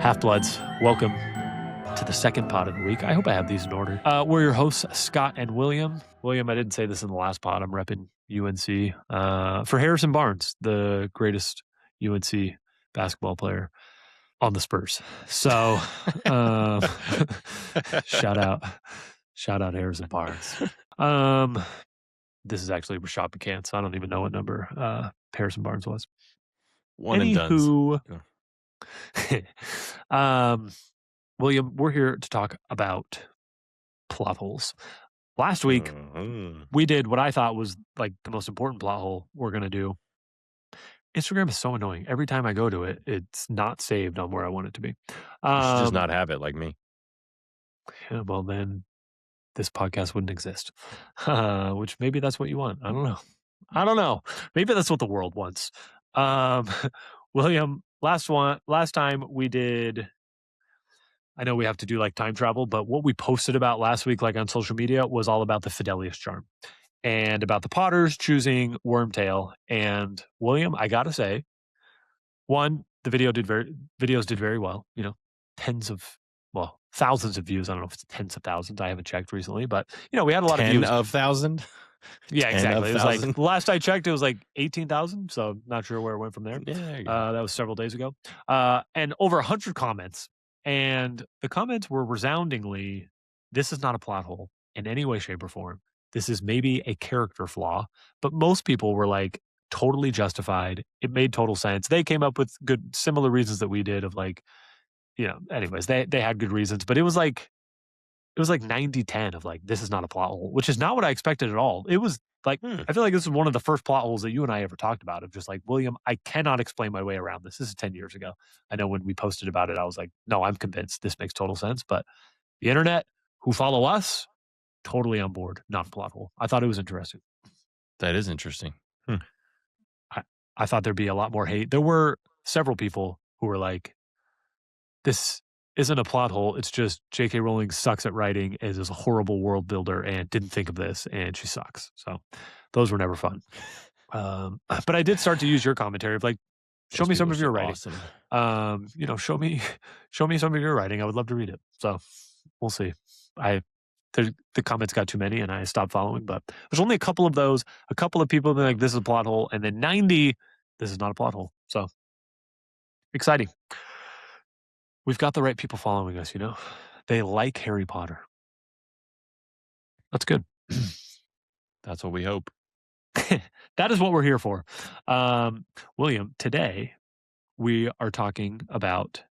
Half-Bloods, welcome to the second pod of the week. I hope I have these in order. We're your hosts, Scott and William. William, I didn't say this in the last pod. I'm repping UNC for Harrison Barnes, the greatest UNC basketball player on the Spurs. So shout out Harrison Barnes. This is actually Rashad McCann, so I don't even know what number Harrison Barnes was. One and done. William, we're here to talk about plot holes. Last week, we did what I thought was like the most important plot hole we're going to do. Instagram is so annoying. Every time I go to it, it's not saved on where I want it to be. You should just not have it like me. Yeah, well, then this podcast wouldn't exist, which maybe that's what you want. I don't know. Maybe that's what the world wants. William, last time we did, I know we have to do like time travel, but what we posted about last week, like on social media, was all about the Fidelius Charm and about the Potters choosing Wormtail. And William, I gotta say, one, the videos did very well. You know, thousands of views. I don't know if it's tens of thousands. I haven't checked recently, but you know, we had a lot of views. 10 of 1,000. Yeah, exactly. It was like last I checked, it was like 18,000. So not sure where it went from there. Yeah, that was several days ago. And over 100 comments. And the comments were resoundingly, this is not a plot hole in any way, shape, or form. This is maybe a character flaw. But most people were like totally justified. It made total sense. They came up with good, similar reasons that we did of like, you know, anyways, they had good reasons. But it was like 90-10 of like, this is not a plot hole, which is not what I expected at all. It was like, I feel like this is one of the first plot holes that you and I ever talked about of just like, William, I cannot explain my way around this. This is 10 years ago. I know when we posted about it, I was like, no, I'm convinced this makes total sense. But the internet, who follow us, totally on board, not a plot hole. I thought it was interesting. That is interesting. I thought there'd be a lot more hate. There were several people who were like, this isn't a plot hole. It's just J.K. Rowling sucks at writing, is a horrible world builder, and didn't think of this, and she sucks. So those were never fun. But I did start to use your commentary of like, show me some of your writing. Awesome. You know, show me some of your writing. I would love to read it. So we'll see. The comments got too many, and I stopped following. But there's only a couple of those. A couple of people being like, this is a plot hole, and then 90, this is not a plot hole. So exciting. We've got the right people following us, you know. They like Harry Potter. That's good. That's what we hope. That is what we're here for. William, today we are talking about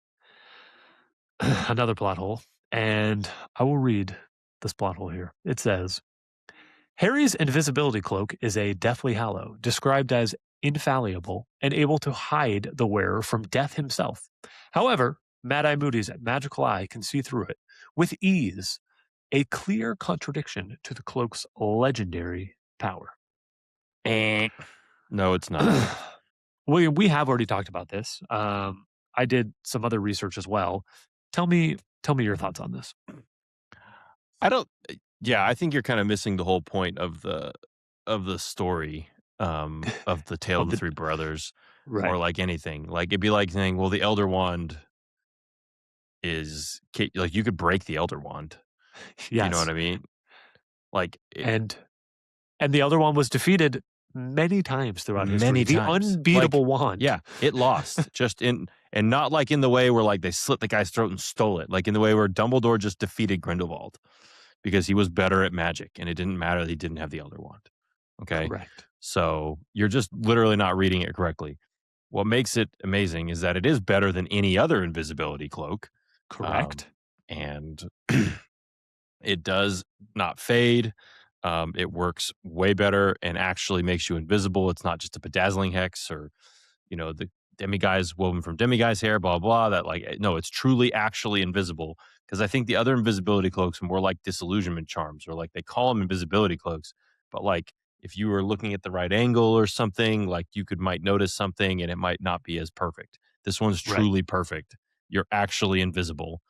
another plot hole, and I will read this plot hole here. It says, Harry's invisibility cloak is a Deathly Hallow, described as infallible and able to hide the wearer from death himself. However, Mad-Eye Moody's magical eye can see through it with ease, a clear contradiction to the cloak's legendary power. No, it's not. William, we have already talked about this. I did some other research as well. Tell me your thoughts on this. I think you're kind of missing the whole point of the story of the Tale of the Three Brothers, right. Or like anything. Like it'd be like saying, well, the Elder Wand is like you could break the Elder Wand. Yes. You know what I mean? Like and the Elder Wand was defeated many times throughout history. The unbeatable wand. Yeah, it lost and not like in the way where like they slit the guy's throat and stole it. Like in the way where Dumbledore just defeated Grindelwald because he was better at magic and it didn't matter that he didn't have the Elder Wand. Okay? Correct. So you're just literally not reading it correctly. What makes it amazing is that it is better than any other invisibility cloak. Correct. And it does not fade. It works way better and actually makes you invisible. It's not just a bedazzling hex or, you know, the demiguise woven from demiguise hair, blah, blah, that like, no, it's truly actually invisible. Because I think the other invisibility cloaks are more like disillusionment charms, or like they call them invisibility cloaks. But like if you were looking at the right angle or something, like you might notice something and it might not be as perfect. This one's truly perfect. You're actually invisible.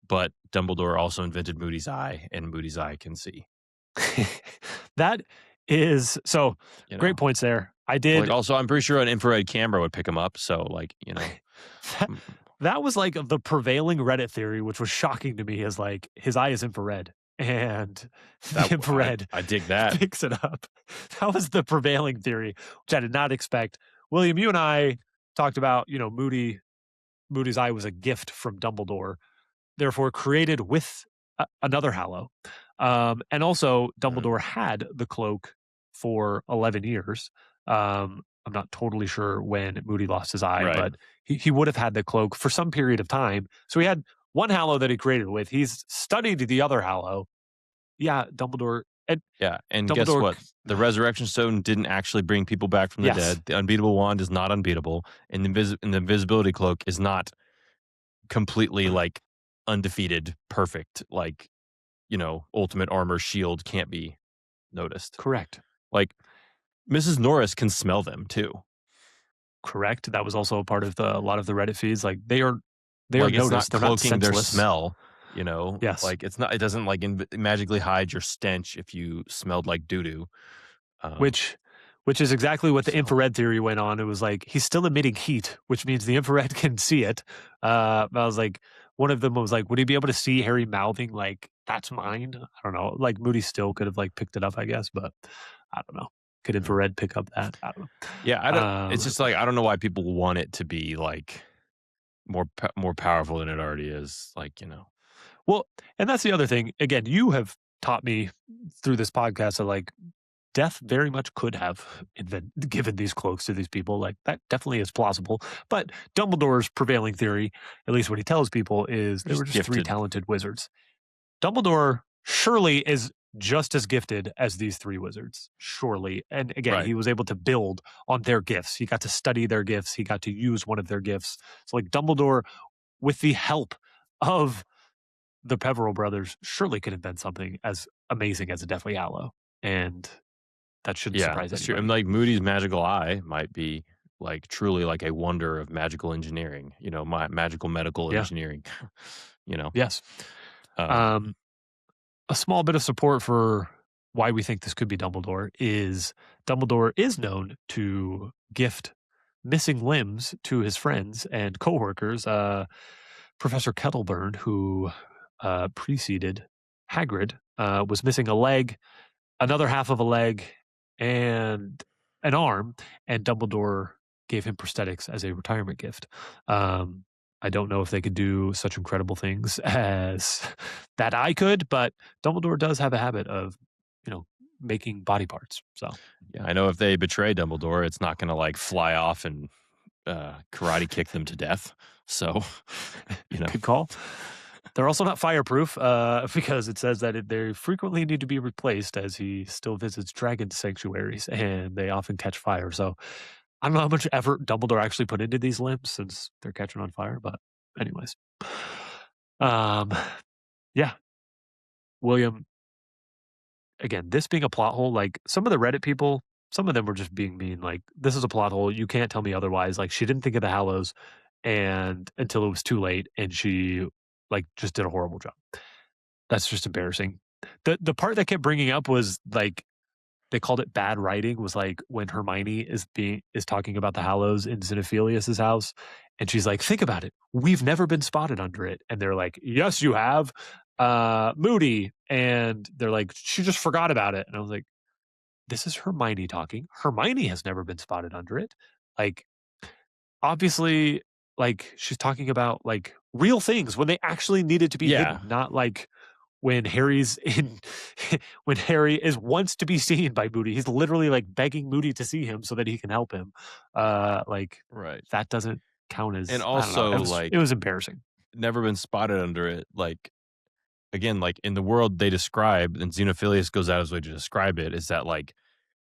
But Dumbledore also invented Moody's eye, and Moody's eye can see. That is so great points there. I did. Like also, I'm pretty sure an infrared camera would pick them up. So like, you know, that was like the prevailing Reddit theory, which was shocking to me, is like his eye is infrared and the That infrared I dig that. picks it up. That was the prevailing theory, which I did not expect. William, you and I talked about, Moody's eye was a gift from Dumbledore, therefore created with another Hallow. And also, Mhm. Dumbledore had the cloak for 11 years. I'm not totally sure when Moody lost his eye, Right. but he would have had the cloak for some period of time. So he had one Hallow that he created with. He's studied the other Hallow. Yeah, Dumbledore. And Yeah, and guess Dumbledore, what? The resurrection stone didn't actually bring people back from the yes, dead. The unbeatable wand is not unbeatable, and the invisibility cloak is not completely like undefeated, perfect. Like ultimate armor shield can't be noticed. correct. Like Mrs. Norris can smell them too. Correct. That was also a part of a lot of the Reddit feeds. Like they are Like it's not noticed. They're not cloaking their senseless. smell. Yes. Like it's not. It doesn't like magically hide your stench if you smelled like doo doo. Um, Which which is exactly what the so infrared theory went on. It was like he's still emitting heat, which means the infrared can see it. I was like, one of them was like, would he be able to see Harry mouthing like "That's mine"? I don't know. Like Moody still could have like picked it up, I guess, but I don't know. Could mhm. infrared pick up that? I don't Yeah, I know. don't. It's just like I don't know why people want it to be like more powerful than it already is. Well, and that's the other thing. Again, you have taught me through this podcast that like Death very much could have given these cloaks to these people. Like that definitely is plausible. But Dumbledore's prevailing theory, at least what he tells people, is They're they were just just three gifted, talented wizards. Dumbledore surely is just as gifted as these three wizards, surely. And again, right? he was able to build on their gifts. He got to study their gifts. He got to use one of their gifts. So, like Dumbledore, with the help of the Peverell brothers, surely could invent something as amazing as a Deathly Hallow. And that shouldn't Yeah, surprise that's true. And anybody. like Moody's magical eye might be like truly like a wonder of magical engineering. My magical medical Yeah. engineering. you know, Yes. um, Um, a small bit of support for why we think this could be Dumbledore is Dumbledore is known to gift missing limbs to his friends and coworkers. Professor Kettleburn, who preceded Hagrid, was missing a leg, another half of a leg, and an arm, and Dumbledore gave him prosthetics as a retirement gift. Um, I don't know if they could do such incredible things as that I could, but Dumbledore does have a habit of, you know, making body parts. So yeah, I know if they betray Dumbledore, it's not going to like fly off and karate kick them to death. So, you know, good call. They're also not fireproof because it says that they frequently need to be replaced as he still visits dragon sanctuaries and they often catch fire. So I don't know how much effort Dumbledore actually put into these limbs since they're catching on fire. But, anyways, um, yeah, William. Again, this being a plot hole, like some of the Reddit people, some of them were just being mean. Like, this is a plot hole. You can't tell me otherwise. Like, she didn't think of the Hallows, and until it was too late, and she like just did a horrible job. That's just embarrassing. The part that kept bringing up was like they called it bad writing, was like when Hermione is talking about the Hallows in Xenophilius's house, and she's like, "Think about it. We've never been spotted under it." And they're like, "Yes, you have, Moody." And they're like, "She just forgot about it." And I was like, "This is Hermione talking. Hermione has never been spotted under it. Like, obviously, like she's talking about like real things when they actually needed to be yeah, hidden, not like when Harry's in when Harry is wants to be seen by Moody. He's literally like begging Moody to see him so that he can help him. Like right. that doesn't count And as, I don't know. also, It like, was embarrassing. never been spotted under it. Like, again, like in the world they describe, and Xenophilius goes out of his way to describe it, is that like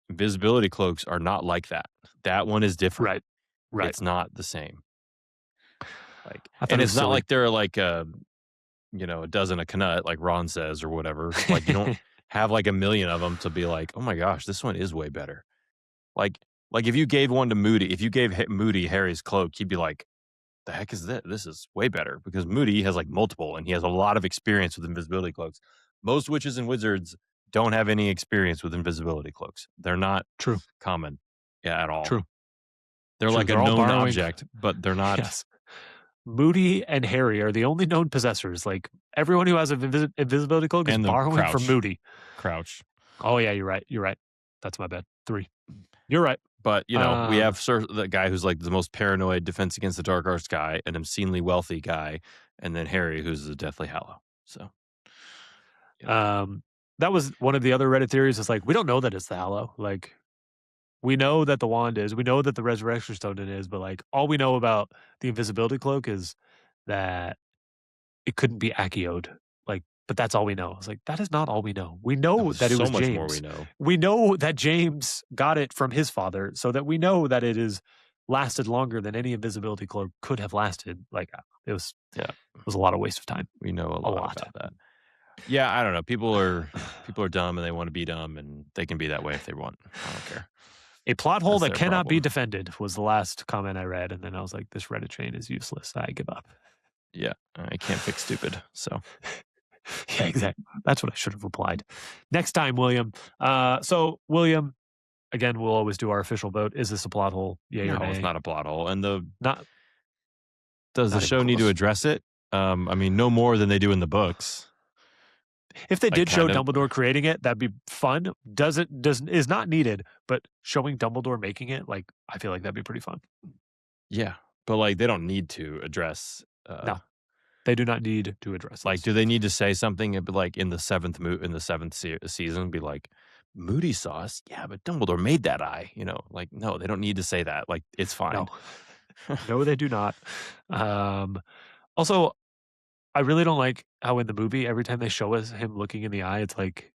invisibility cloaks are not like that. That one is different. Right. Right. It's not the same. Like, I thought and it it's was not silly. like they're like a dozen a Knut, like Ron says or whatever. Like you don't have like a million of them to be like, oh my gosh, this one is way better. Like, like if you gave one to Moody, if you gave Moody Harry's cloak, he'd be like, the heck is this? This is way better because Moody has like multiple and he has a lot of experience with invisibility cloaks. Most witches and wizards don't have any experience with invisibility cloaks. They're not True. common, yeah, at all. True. They're True. like a They're all known borrowing. object, but they're not. Yes. Moody and Harry are the only known possessors. Like everyone who has an invisibility cloak is And the borrowing from Moody. Crouch. Oh yeah, you're right. You're right. That's my bad. 3. You're right. But, you know, we have the guy who's like the most paranoid defense against the dark arts guy, an obscenely wealthy guy, and then Harry, who's the Deathly Hallow. So, that was one of the other Reddit theories. It's like, we don't know that it's the Hallow. Like, we know that the wand is, we know that the resurrection stone is, but like, all we know about the invisibility cloak is that it couldn't be Acioed. Like, but that's all we know. It's like, that is not all we know. We know that it so was much more we James. know. We know that James got it from his father, so that we know that it is lasted longer than any invisibility cloak could have lasted. Like, it was a lot of waste of time. We know a lot about that. Yeah, I don't know. People are dumb and they want to be dumb, and they can be that way if they want. I don't care. A plot hole That's that their cannot be problem. defended was the last comment I read, and then I was like, this Reddit chain is useless. I give up. Yeah, I can't fix stupid. So yeah, exactly. That's what I should have replied. Next time, William. So William, again, we'll always do our official vote. Is this a plot hole? Yay or nay? it's not a plot hole. And Not does the not show even need to close. address it? I mean, no more than they do in the books. If they Like, did show kind of. Dumbledore creating it, that'd be fun. Is not needed, but showing Dumbledore making it, like, I feel like that'd be pretty fun. Yeah, but like they don't need to address. No, they do not need to address. Like, this. do they need to say something like in the seventh season? Be like, Moody saw us. Yeah, but Dumbledore made that eye. You know, like no, they don't need to say that. Like it's fine. No, no, they do not. Also, I really don't like how in the movie every time they show us him looking in the eye, it's like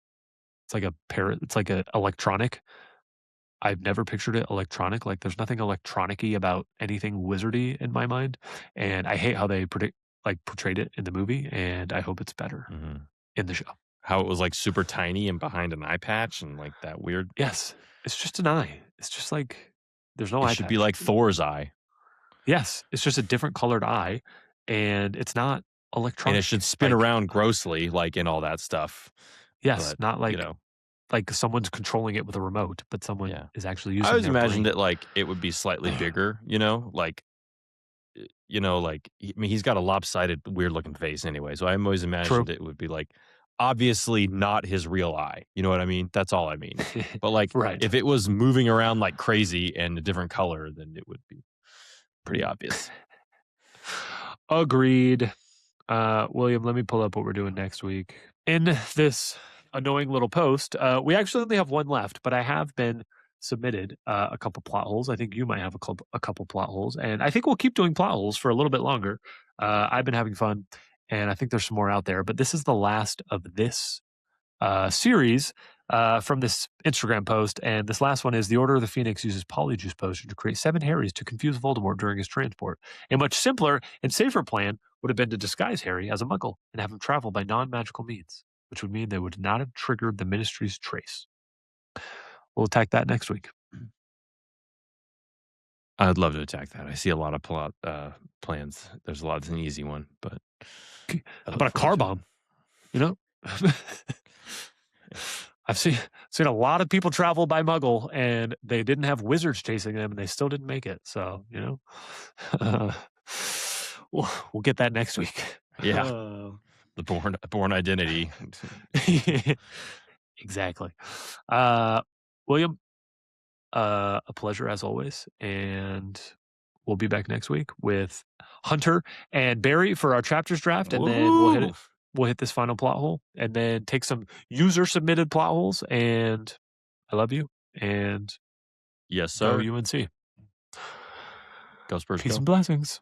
a parrot. It's like a electronic. I've never pictured it electronic. Like there's nothing electronic-y about anything wizardy in my mind, and I hate how they portrayed it in the movie. And I hope it's better in the show. How it was like super tiny and behind an eye patch and like that weird. Yes, it's just an eye. It's just like there's no eye. It should be like Thor's eye. Yes, it's just a different colored eye, and it's not electronic. And it should spin around grossly, like in all that stuff. Yes, but, not like like someone's controlling it with a remote, but someone is actually using. I always imagined it like it would be slightly bigger. Like I mean, he's got a lopsided, weird looking face anyway. So I always imagined it would be like obviously not his real eye. You know what I mean? That's all I mean. But like, if it was moving around like crazy and a different color, then it would be pretty obvious. Agreed. William, let me pull up what we're doing next week. In this annoying little post, we actually only have one left, but I have been submitted a couple plot holes. I think you might have a couple plot holes, and I think we'll keep doing plot holes for a little bit longer. I've been having fun, and I think there's some more out there, but this is the last of this series from this Instagram post. And this last one is: the Order of the Phoenix uses Polyjuice Potion to create 7 Harrys to confuse Voldemort during his transport. A much simpler and safer plan would have been to disguise Harry as a Muggle and have him travel by non-magical means, which would mean they would not have triggered the Ministry's trace. We'll attack that next week. I'd love to attack that. I see a lot of plot plans. There's a lot. It's an easy one, but how about a car bomb? You know, I've seen a lot of people travel by Muggle, and they didn't have wizards chasing them, and they still didn't make it. So we'll get that next week. Yeah, the born identity. Exactly. William, a pleasure as always, and we'll be back next week with Hunter and Barry for our chapters draft, and then we'll hit this final plot hole, and then take some user submitted plot holes. And I love you, and yes, sir. Go UNC. Go Spurs. Peace and blessings.